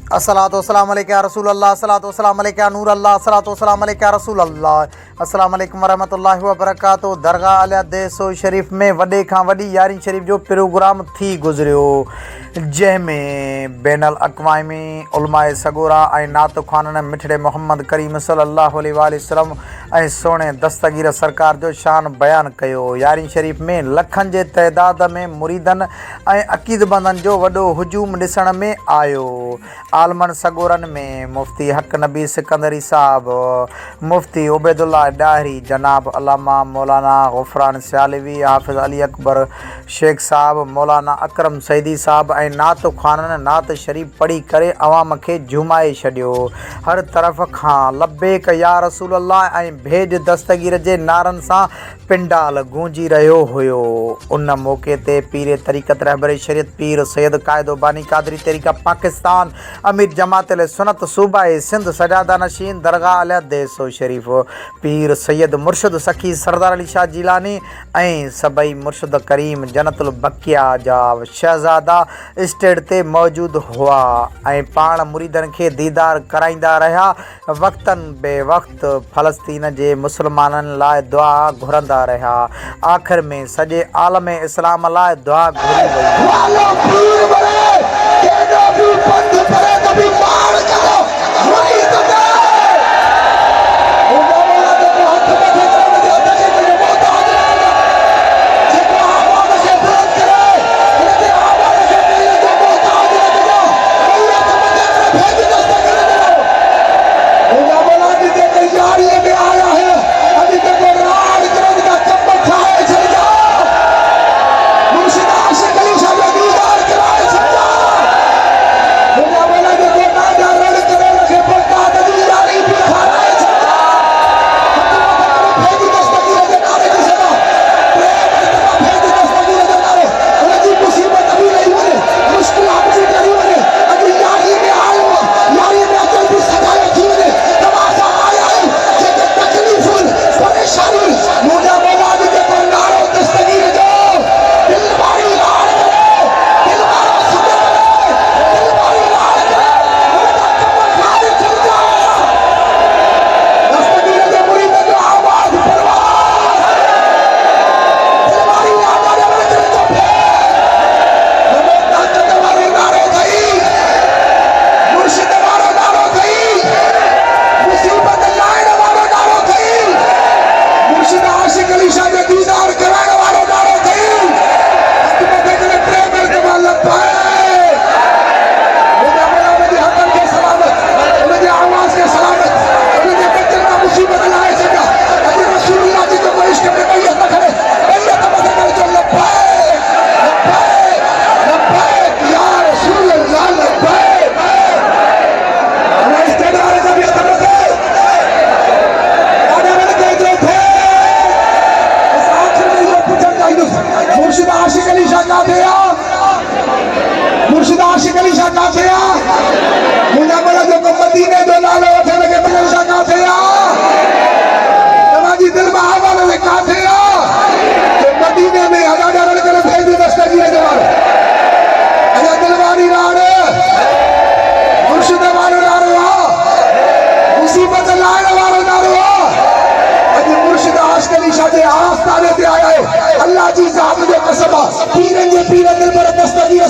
अस्सलातु वस्सलामु अलैका या रसूल अल्लाह, अस्सलातु वस्सलामु अलैका या नूर अल्लाह, अस्सलातु वस्सलामु अलैका या रसूल अल्लाह। अस्सलामु अलैकुम वरहमतुल्लाहि वबरकातुहू। दरगाह अल देसो शरीफ़ में वॾे खां वॾी यारहीं शरीफ़ जो प्रोग्राम थी गुज़रियो, जंहिंमें बैनुल अक़वामी उलमाए सगोरा ऐं नात ख़्वाननि मिठड़े मोहम्मद करीम सल्लल्लाहु अलैहि वसल्लम ऐं सोणे दस्तगीर सरकार जो शान बयानु कयो। यारहीं शरीफ़ में लखनि जे तइदाद में मुरीदनि ऐं अक़ीदतमंदनि जो वॾो हुजूम ॾिसण में आयो। आलमनि सगोरनि में मुफ्ती हक़ नबी सिकंदरी साहब, मुफ्ती उबैदुल्लाह डाहरी, जनाब अल्लामा मौलाना ग़ुफ़रान सियालवी, हाफ़िज़ अली अकबर शेख साहब, मौलाना अकरम सईदी साहब ऐं नात ख़्वाननि नात शरीफ़ पढ़ी करे अवाम खे झुमाए छॾियो। हर तरफ़ खां लब्बैक या रसूल अल्लाह ऐं भेज दस्तगीर जे नारनि सां पिंडाल गूंजी रहियो हुयो। उन मौक़े ते पीर तरीक़त रहबर शरीयत पीर सैयद क़ाइदो बानी क़ादरी तरीक़ा पाकिस्तान, अमीर जमात सुन्नत सूबाए सिंध सजादा नशीन दरगाह अल देसो शरीफ़, पीर सैयद मुर्शद सखी सरदार अली शाह जिलानी ऐं सभई मुर्शद करीम जन्नतुल बक़िया जा शहज़ादा स्टेज ते मौजूद हुआ ऐं पाण मुरीदनि खे दीदार कराईंदा रहिया। वक़्तन बे वक़्त फ़लस्तीन जे मुसलमाननि लाइ दुआ घुरंदा रहिया। आख़िर में सॼे आलम इस्लाम लाइ दुआ घुरी वई।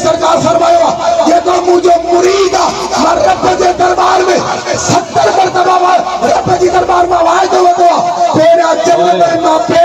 सरकार फरमायो जेको मुझो मुरीद आ रब जे दरबार में 70 मरतबा रब जी दरबार में आवाज दो तो तेरा जन्नत में